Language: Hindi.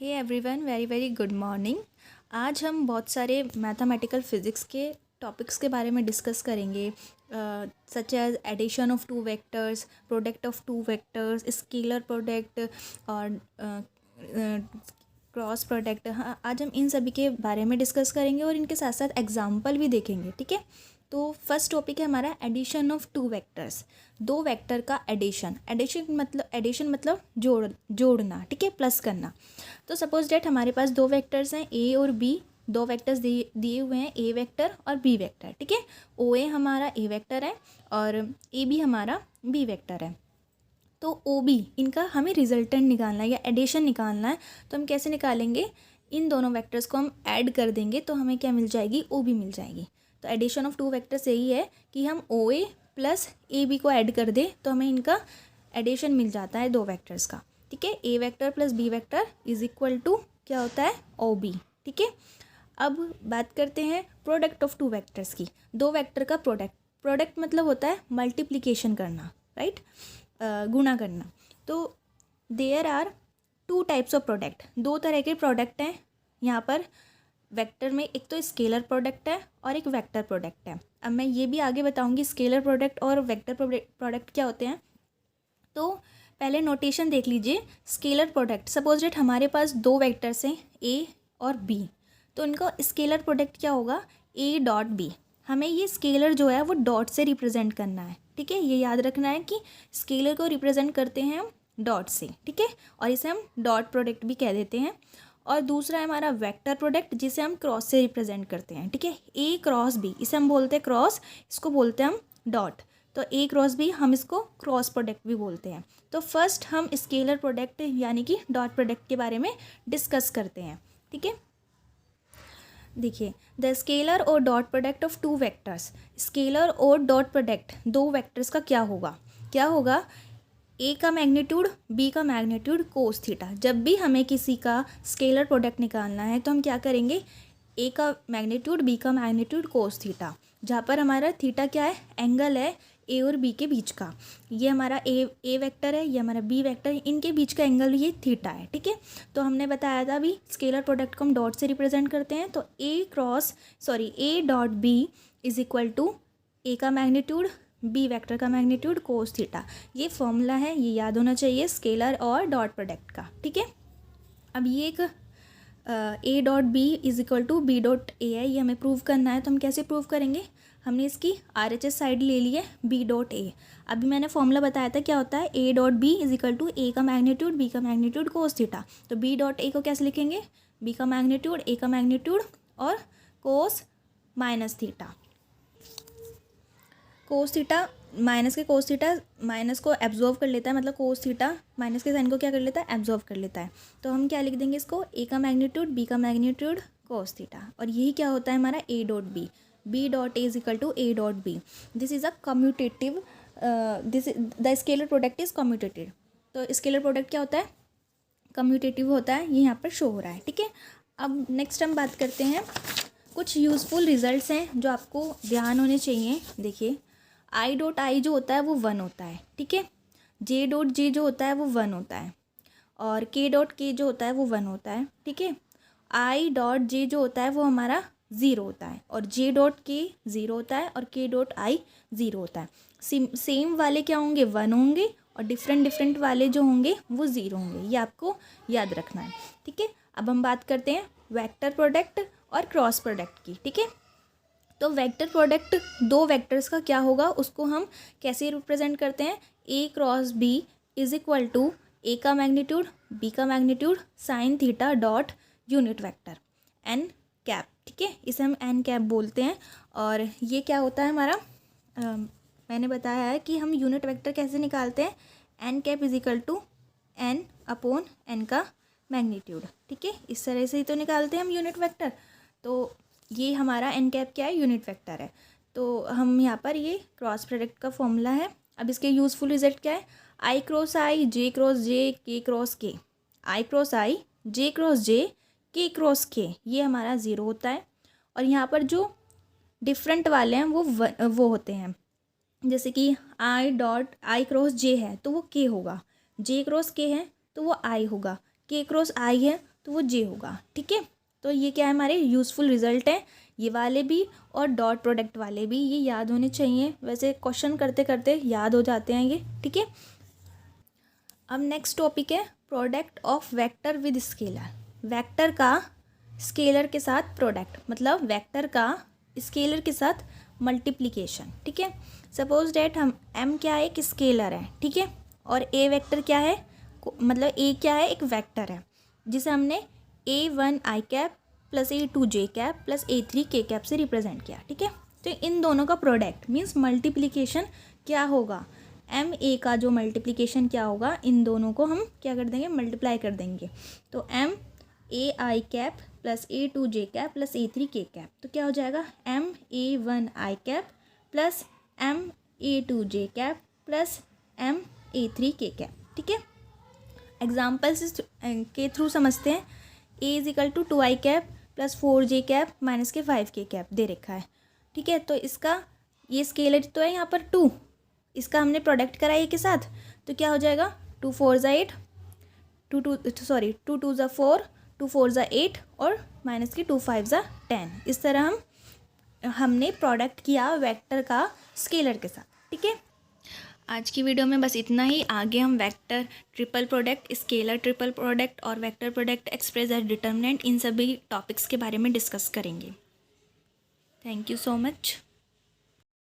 हे everyone, very very good morning. आज हम बहुत सारे मैथमेटिकल फिज़िक्स के टॉपिक्स के बारे में डिस्कस करेंगे, such as addition of two vectors, product of two vectors, scalar product और क्रॉस प्रोडक्ट। हाँ, आज हम इन सभी के बारे में डिस्कस करेंगे और इनके साथ साथ एग्जाम्पल भी देखेंगे। ठीक है, तो फर्स्ट टॉपिक है हमारा एडिशन ऑफ टू वेक्टर्स, दो वेक्टर का एडिशन। एडिशन मतलब जोड़ना, ठीक है, प्लस करना। तो सपोज डेट हमारे पास दो वेक्टर्स हैं ए और बी, दो वेक्टर्स दिए हुए हैं, ए वेक्टर और बी वेक्टर। ठीक है, ओ ए हमारा ए वेक्टर है और ए बी हमारा बी वेक्टर है। तो ओ बी इनका हमें रिजल्टेंट निकालना है या एडिशन निकालना है। तो हम कैसे निकालेंगे? इन दोनों वेक्टर्स को हम ऐड कर देंगे तो हमें क्या मिल जाएगी? ओ बी मिल जाएगी। तो एडिशन ऑफ टू वेक्टर्स यही है कि हम ओ ए प्लस ए बी को ऐड कर दें तो हमें इनका एडिशन मिल जाता है दो वेक्टर्स का। ठीक है, A vector plus B vector is equal to क्या होता है? O B. ठीक है, अब बात करते हैं प्रोडक्ट ऑफ टू वेक्टर्स की। दो वेक्टर का प्रोडक्ट मतलब होता है मल्टीप्लिकेशन करना, राइट, गुणा करना। तो there are two types of product, दो तरह के प्रोडक्ट हैं यहाँ पर वेक्टर में। एक तो स्केलर प्रोडक्ट है और एक वेक्टर प्रोडक्ट है। अब मैं ये भी आगे बताऊंगी स्केलर प्रोडक्ट और वेक्टर प्रोडक्ट क्या होते हैं। तो पहले नोटेशन देख लीजिए। स्केलर प्रोडक्ट, सपोज डेट हमारे पास दो वेक्टर्स हैं ए और बी, तो इनका स्केलर प्रोडक्ट क्या होगा? A dot B. हमें ये स्केलर जो है वो डॉट से रिप्रेजेंट करना है। ठीक है, ये याद रखना है कि स्केलर को रिप्रेजेंट करते हैं हम डॉट से। ठीक है, और इसे हम डॉट प्रोडक्ट भी कह देते हैं। और दूसरा है हमारा वेक्टर प्रोडक्ट, जिसे हम क्रॉस से रिप्रेजेंट करते हैं। ठीक है, ए क्रॉस बी, इसे हम बोलते हैं क्रॉस, इसको बोलते हैं हम डॉट। तो ए क्रॉस बी हम इसको क्रॉस प्रोडक्ट भी बोलते हैं। तो फर्स्ट हम स्केलर प्रोडक्ट यानी कि डॉट प्रोडक्ट के बारे में डिस्कस करते हैं। ठीक है, देखिए, द स्केलर और dot product of two vectors. Scalar और डॉट प्रोडक्ट दो वेक्टर्स का क्या होगा? क्या होगा? ए का मैग्नीट्यूड बी का मैग्नीट्यूड कोस थीटा। जब भी हमें किसी का स्केलर प्रोडक्ट निकालना है तो हम क्या करेंगे? ए का मैग्नीट्यूड बी का मैग्नीट्यूड कोस थीटा, जहाँ पर हमारा थीटा क्या है? एंगल है ए और बी के बीच का। ये हमारा ए वेक्टर है, ये हमारा बी वेक्टर है, इनके बीच का एंगल ये थीटा है। ठीक है, तो हमने बताया था अभी स्केलर प्रोडक्ट को हम डॉट से रिप्रेजेंट करते हैं। तो A dot B is equal to A का मैग्नीट्यूड बी वेक्टर का मैग्नीट्यूड कोस थीटा। ये फॉर्मूला है, ये याद होना चाहिए स्केलर और डॉट प्रोडक्ट का। ठीक है, अब ये एक A dot B is equal to B dot A है, ये हमें प्रूव करना है। तो हम कैसे प्रूव करेंगे? हमने इसकी आर एच एस साइड ले ली है बी डॉट ए। अभी मैंने फॉर्मूला बताया था क्या होता है? A dot B is equal to A का मैग्नीट्यूड बी का मैग्नीट्यूड कोस थीटा। तो बी डॉट ए को कैसे लिखेंगे? बी का मैग्नीट्यूड ए का मैग्नीट्यूड और कोस minus theta. Cos theta cos theta minus को एब्जॉर्व कर लेता है, मतलब कोस थीटा माइनस के साइन को क्या कर लेता है? एब्जॉर्व कर लेता है। तो हम क्या लिख देंगे इसको? ए का मैग्नीट्यूड बी का मैग्नीट्यूड कोस थीटा। और यही क्या होता है हमारा A dot B. B dot A is equal to A dot B. This is a commutative, the scalar product is commutative. तो स्केलर प्रोडक्ट क्या होता है? कम्यूटेटिव होता है, ये यहाँ पर शो हो रहा है। ठीक है, अब नेक्स्ट हम बात करते हैं, कुछ यूज़फुल रिजल्ट्स हैं जो आपको ध्यान होने चाहिए। देखिए, आई डॉट आई जो होता है वो 1 होता है। ठीक है, जे डॉट जे जो होता है वो 1 होता है और के डॉट के जो होता है वो 1 होता है। ठीक है, आई डॉट जे जो होता है वो हमारा 0 होता है और जे डॉट के 0 होता है और के डॉट आई 0 होता है। सेम वाले क्या होंगे? 1 होंगे और डिफरेंट वाले जो होंगे वो 0 होंगे। ये आपको याद रखना है। ठीक है, अब हम बात करते हैं वेक्टर प्रोडक्ट और क्रॉस प्रोडक्ट की। ठीक है, तो वेक्टर प्रोडक्ट दो वेक्टर्स का क्या होगा उसको हम कैसे रिप्रेजेंट करते हैं? A cross B is equal to A का मैग्नीट्यूड बी का magnitude sine theta dot unit vector N cap. ठीक है, इसे हम एन कैप बोलते हैं। और ये क्या होता है हमारा? मैंने बताया है कि हम यूनिट वेक्टर कैसे निकालते हैं? N cap is equal to N upon N का मैग्नीट्यूड। ठीक है, इस तरह से ही तो निकालते हैं हम यूनिट वेक्टर। तो ये हमारा एन कैप क्या है? यूनिट वेक्टर है। तो हम यहाँ पर ये क्रॉस प्रोडक्ट का फॉर्मूला है। अब इसके यूज़फुल रिजल्ट क्या है? आई क्रॉस आई जे क्रॉस जे के क्रॉस के। आई क्रॉस आई जे क्रॉस जे के क्रॉस के, ये हमारा 0 होता है। और यहाँ पर जो डिफरेंट वाले हैं वो होते हैं, जैसे कि आई डॉट आई क्रॉस जे है तो वो के होगा, जे क्रॉस के है तो वो आई होगा, के क्रॉस आई है तो वो जे होगा, ठीक है। तो ये क्या है, हमारे यूज़फुल रिजल्ट है ये वाले भी और डॉट प्रोडक्ट वाले भी, ये याद होने चाहिए। वैसे क्वेश्चन करते करते याद हो जाते हैं ये, ठीक है। अब नेक्स्ट टॉपिक है product of vector with scalar. Vector का स्केलर के साथ प्रोडक्ट, मतलब वेक्टर का स्केलर के साथ मल्टीप्लिकेशन, ठीक है। सपोज डेट हम m क्या है, एक स्केलर है, ठीक है, और a वेक्टर क्या है, मतलब a क्या है, एक वेक्टर है जिसे हमने a1 i cap plus a2 j cap plus a3 k cap से रिप्रेजेंट किया, ठीक है। तो इन दोनों का प्रोडक्ट मीन्स मल्टीप्लिकेशन क्या होगा, एम ए का जो मल्टीप्लिकेशन क्या होगा, इन दोनों को हम क्या कर देंगे, मल्टीप्लाई कर देंगे। तो M A I cap plus a2 j cap plus a3 k cap, तो क्या हो जाएगा, M a1 i cap plus M a2 j cap plus M a3 k cap, ठीक है। एग्जाम्पल्स के थ्रू समझते हैं। a is equal to 2i cap plus 4j cap minus के 5k कैप दे रखा है, ठीक है। तो इसका ये स्केलर तो है यहाँ पर 2, इसका हमने प्रोडक्ट करा ए के साथ, तो क्या हो जाएगा, 2 4 ज़ा 8, 2 2 ज़ा 4, 2 4 ज़ा 8 और माइनस की 2 5 ज़ा 10। इस तरह हमने प्रोडक्ट किया वेक्टर का स्केलर के साथ, ठीक है। आज की वीडियो में बस इतना ही। आगे हम vector triple product, scalar triple product और vector product express as determinant, इन सभी टॉपिक्स के बारे में डिस्कस करेंगे। Thank you so much.